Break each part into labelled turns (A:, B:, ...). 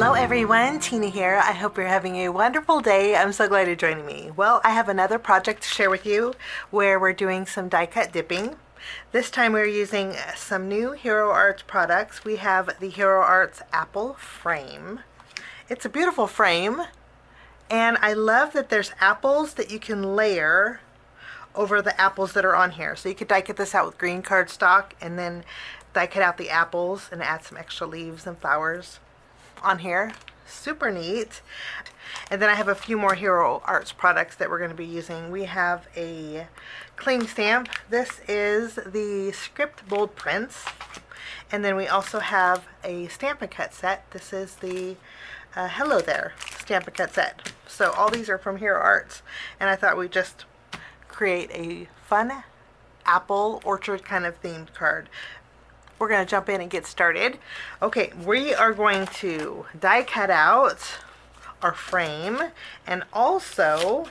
A: Hello everyone, Tina here. I hope you're having a wonderful day. I'm so glad you're joining me. Well, I have another project to share with you where we're doing some die cut dipping. This time we're using some new Hero Arts products. We have the Hero Arts apple frame. It's a beautiful frame, and I love that there's apples that you can layer over the apples that are on here. So you could die cut this out with green cardstock and then die cut out the apples and add some extra leaves and flowers on here. Super neat. And then I have a few more Hero Arts products that we're going to be using. We have a cling stamp. This is the script bold prints. And then we also have a stamp and cut set. This is the Hello There stamp and cut set. So all these are from Hero Arts, and I thought we'd just create a fun apple orchard kind of themed card. We're going to jump in and get started. Okay, we are going to die cut out our frame and also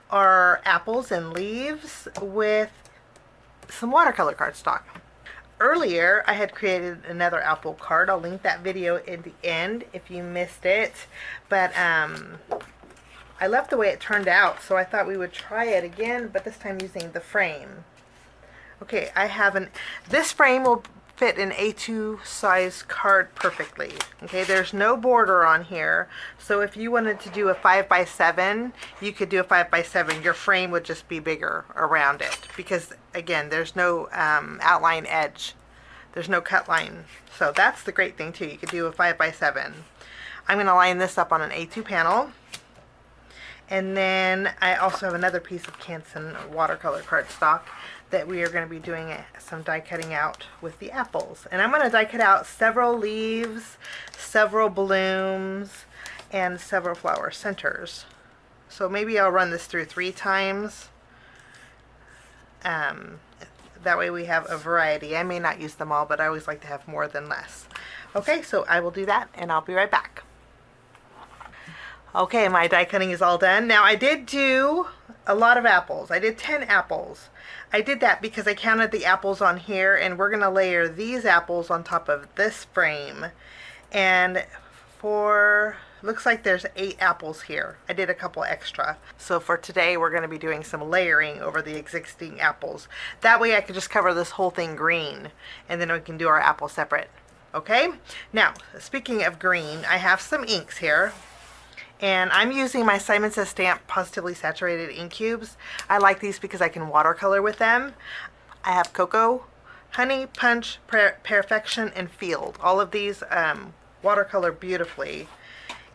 A: our apples and leaves with some watercolor cardstock. Earlier, I had created another apple card. I'll link that video in the end if you missed it. But I loved the way it turned out, so I thought we would try it again, but this time using the frame. Okay, this frame will fit an A2 size card perfectly. Okay, there's no border on here, so if you wanted to do a 5x7, you could do a 5x7. Your frame would just be bigger around it because, again, there's no outline edge. There's no cut line. So that's the great thing too. You could do a 5x7. I'm going to line this up on an A2 panel. And then I also have another piece of Canson watercolor cardstock that we are going to be doing some die cutting out with the apples. And I'm going to die cut out several leaves, several blooms, and several flower centers. So maybe I'll run this through 3 times. That way we have a variety. I may not use them all, but I always like to have more than less. Okay, so I will do that, and I'll be right back. Okay, my die cutting is all done. Now I did do a lot of apples. I did 10 apples. I did that because I counted the apples on here, and we're going to layer these apples on top of this frame. And looks like there's 8 apples here. I did a couple extra. So for today we're going to be doing some layering over the existing apples. That way I could just cover this whole thing green, and then we can do our apples separate. Okay? Now, speaking of green, I have some inks here. And I'm using my Simon Says Stamp Positively Saturated ink cubes. I like these because I can watercolor with them. I have Cocoa, Honey, Punch, Perfection, and Field. All of these watercolor beautifully.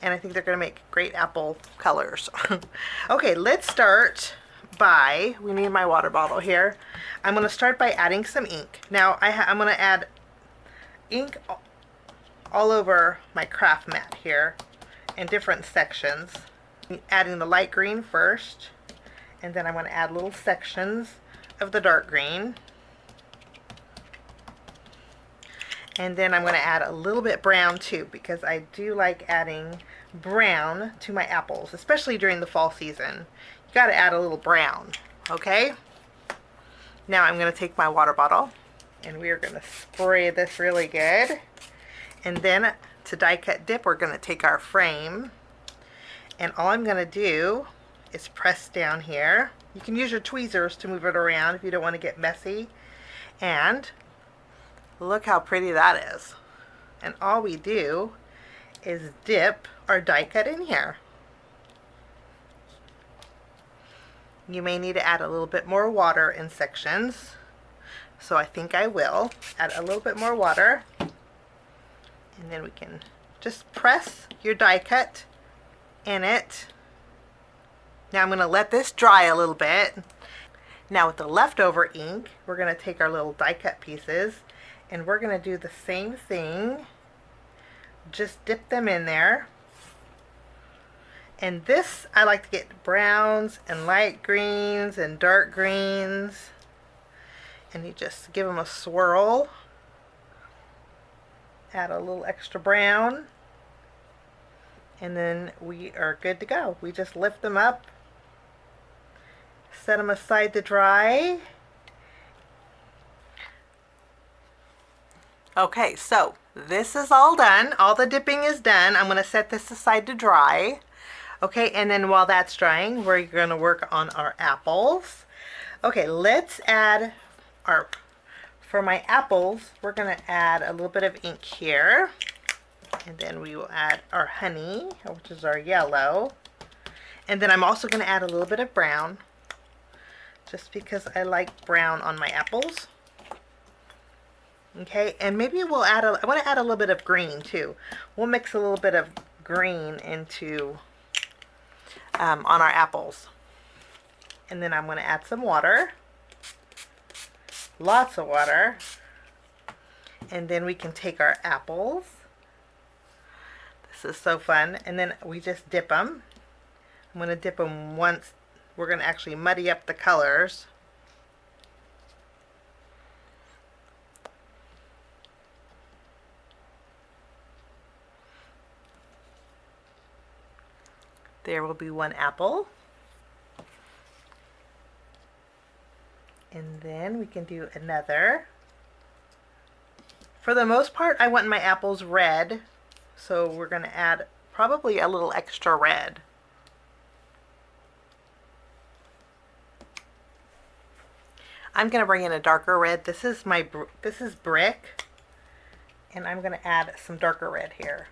A: And I think they're going to make great apple colors. Okay, let's start by, we need my water bottle here. I'm going to start by adding some ink. Now I'm going to add ink all over my craft mat here in different sections. Adding the light green first, and then I'm going to add little sections of the dark green, and then I'm going to add a little bit brown too, because I do like adding brown to my apples, especially during the fall season. You got to add a little brown. Okay, now I'm going to take my water bottle and we are going to spray this really good, and then to die cut dip, we're going to take our frame, and all I'm going to do is press down here. You can use your tweezers to move it around if you don't want to get messy. And look how pretty that is. And all we do is dip our die cut in here. You may need to add a little bit more water in sections, so I think I will add a little bit more water. And then we can just press your die cut in it. Now I'm going to let this dry a little bit. Now with the leftover ink, we're going to take our little die cut pieces and we're going to do the same thing. Just dip them in there. And this, I like to get browns and light greens and dark greens. And you just give them a swirl. Add a little extra brown, and then we are good to go. We just lift them up, set them aside to dry, Okay, so this is all done. All the dipping is done. I'm going to set this aside to dry. Okay, and then while that's drying, we're going to work on our apples. Okay, let's add our, for my apples, we're going to add a little bit of ink here. And then we will add our honey, which is our yellow. And then I'm also going to add a little bit of brown, just because I like brown on my apples. Okay, and maybe we'll add I want to add a little bit of green too. We'll mix a little bit of green into on our apples. And then I'm going to add some water. Lots of water. And then we can take our apples. This is so fun. And then we just dip them. I'm going to dip them once. We're going to actually muddy up the colors. There will be one apple. And then we can do another. For the most part, I want my apples red, so we're going to add probably a little extra red. I'm going to bring in a darker red. This is brick, and I'm going to add some darker red here.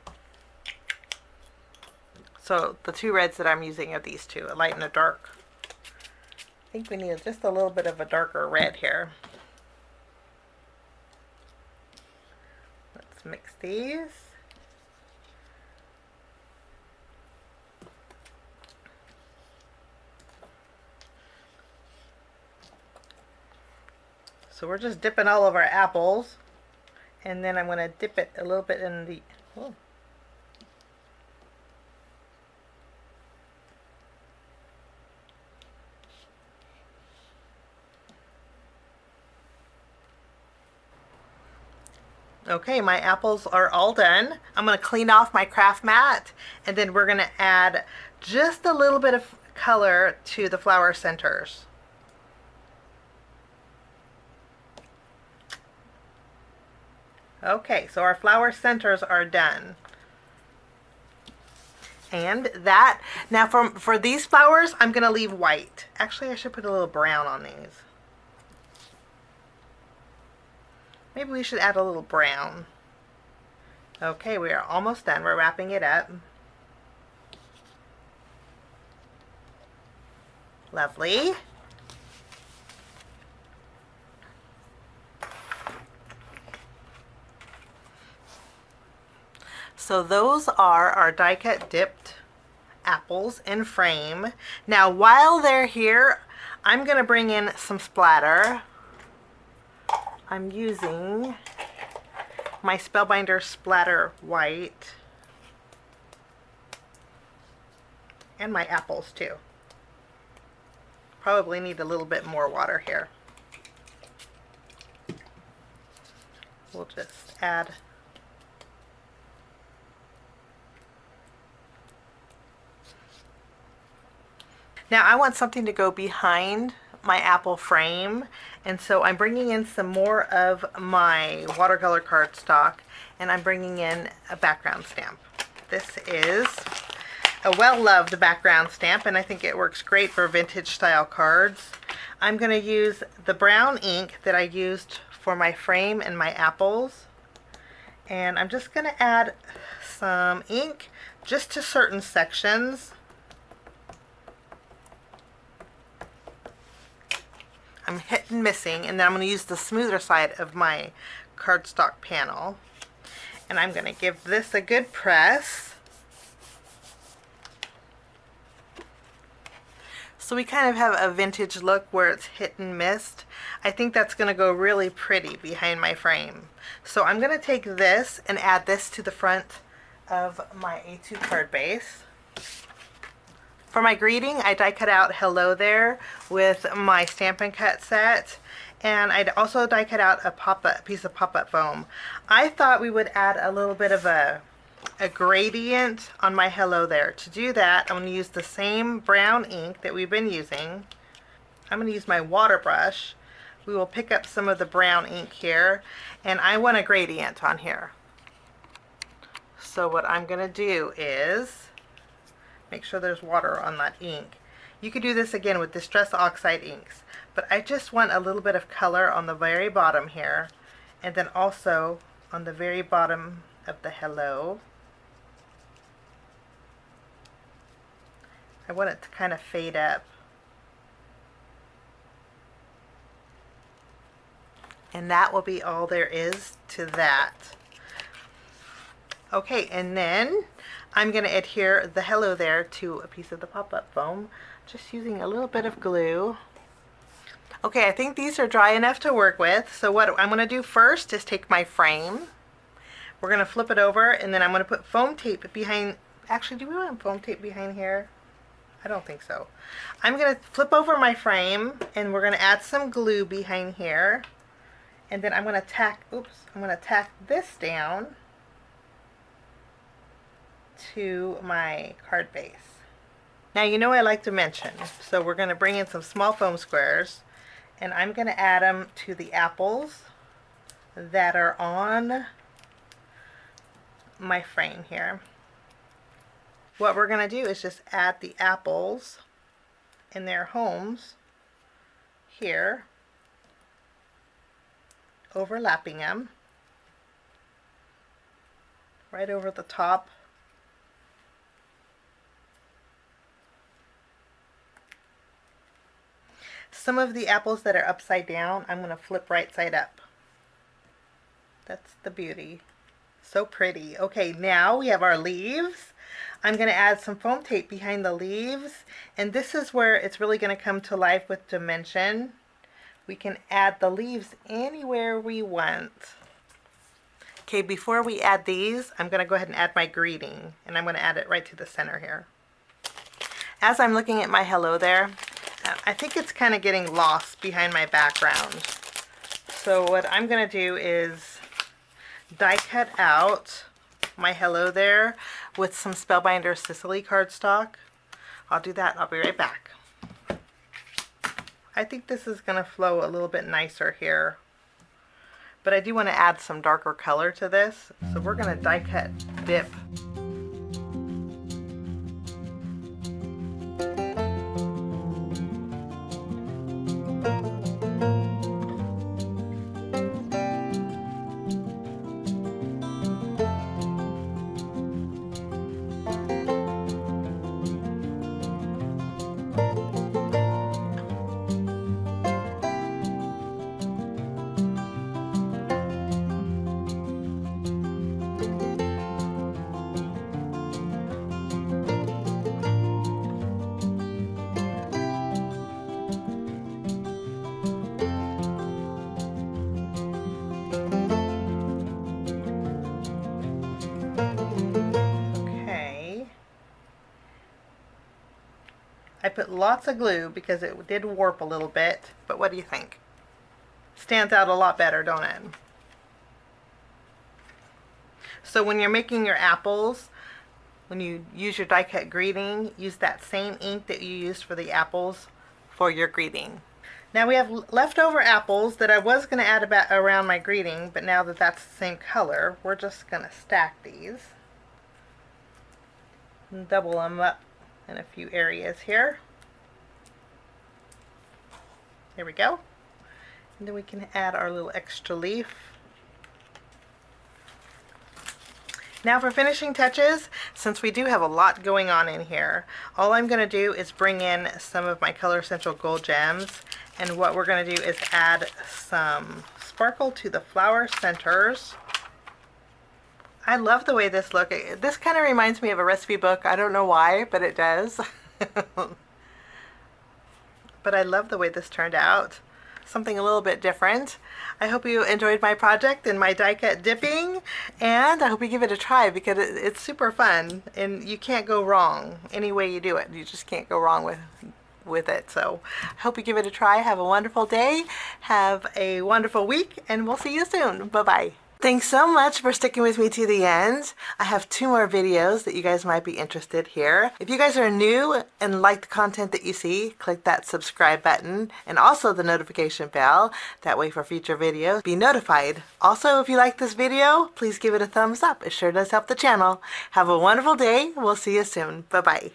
A: So the two reds that I'm using are these two, a light and a dark. I think we need just a little bit of a darker red here. Let's mix these. So we're just dipping all of our apples, and then I'm going to dip it a little bit in the... Oh. Okay, my apples are all done. I'm going to clean off my craft mat, and then we're going to add just a little bit of color to the flower centers. Okay, so our flower centers are done. And that, now for these flowers, I'm going to leave white. Actually, I should put a little brown on these. Maybe we should add a little brown. Okay, we are almost done. We're wrapping it up. Lovely. So those are our die cut dipped apples in frame. Now while they're here, I'm going to bring in some splatter. I'm using my Spellbinders Splatter White and my apples too. Probably need a little bit more water here. We'll just add now I want something to go behind my apple frame, and so I'm bringing in some more of my watercolor cardstock, and I'm bringing in a background stamp. This is a well-loved background stamp, and I think it works great for vintage style cards. I'm going to use the brown ink that I used for my frame and my apples, and I'm just going to add some ink just to certain sections. I'm hit and missing, and then I'm going to use the smoother side of my cardstock panel, and I'm going to give this a good press. So we kind of have a vintage look where it's hit and missed. I think that's going to go really pretty behind my frame. So I'm going to take this and add this to the front of my A2 card base. For my greeting, I die cut out Hello There with my Stampin' Cut set, and I'd also die cut out a piece of pop-up foam. I thought we would add a little bit of a gradient on my Hello There. To do that, I'm going to use the same brown ink that we've been using. I'm going to use my water brush, we will pick up some of the brown ink here, and I want a gradient on here. So what I'm going to do is make sure there's water on that ink. You could do this again with Distress Oxide inks, but I just want a little bit of color on the very bottom here, and then also on the very bottom of the hello. I want it to kind of fade up. And that will be all there is to that. Okay, and then I'm going to adhere the hello there to a piece of the pop-up foam, just using a little bit of glue. Okay, I think these are dry enough to work with. So what I'm going to do first is take my frame. We're going to flip it over, and then I'm going to put foam tape behind. Actually, do we want foam tape behind here? I don't think so. I'm going to flip over my frame, and we're going to add some glue behind here. And then I'm going to tack, I'm going to tack this down to my card base. Now, you know I like dimension, so we're going to bring in some small foam squares, and I'm going to add them to the apples that are on my frame here. What we're going to do is just add the apples in their homes here, overlapping them right over the top. Some of the apples that are upside down, I'm going to flip right side up. That's the beauty. So pretty. Okay, now we have our leaves. I'm going to add some foam tape behind the leaves, and this is where it's really going to come to life with dimension. We can add the leaves anywhere we want. Okay, before we add these, I'm going to go ahead and add my greeting, and I'm going to add it right to the center here. As I'm looking at my hello there, I think it's kind of getting lost behind my background. So what I'm going to do is die cut out my hello there with some Spellbinders Sicily cardstock. I'll do that and I'll be right back. I think this is going to flow a little bit nicer here, but I do want to add some darker color to this, so we're going to die cut dip. I put lots of glue because it did warp a little bit, but what do you think? Stands out a lot better, don't it? So when you're making your apples, when you use your die cut greeting, use that same ink that you used for the apples for your greeting. Now we have leftover apples that I was going to add around my greeting, but now that that's the same color, we're just going to stack these and double them up in a few areas here. There we go. And then we can add our little extra leaf. Now for finishing touches, since we do have a lot going on in here, all I'm going to do is bring in some of my Color Central Gold Gems, and what we're going to do is add some sparkle to the flower centers. I love the way this looks. This kind of reminds me of a recipe book. I don't know why, but it does. But I love the way this turned out. Something a little bit different. I hope you enjoyed my project and my die cut dipping, and I hope you give it a try because it's super fun and you can't go wrong any way you do it. You just can't go wrong with it. So I hope you give it a try. Have a wonderful day. Have a wonderful week, and we'll see you soon. Bye-bye. Thanks so much for sticking with me to the end. I have 2 more videos that you guys might be interested here. If you guys are new and like the content that you see, click that subscribe button and also the notification bell. That way for future videos, be notified. Also, if you like this video, please give it a thumbs up. It sure does help the channel. Have a wonderful day. We'll see you soon. Bye-bye.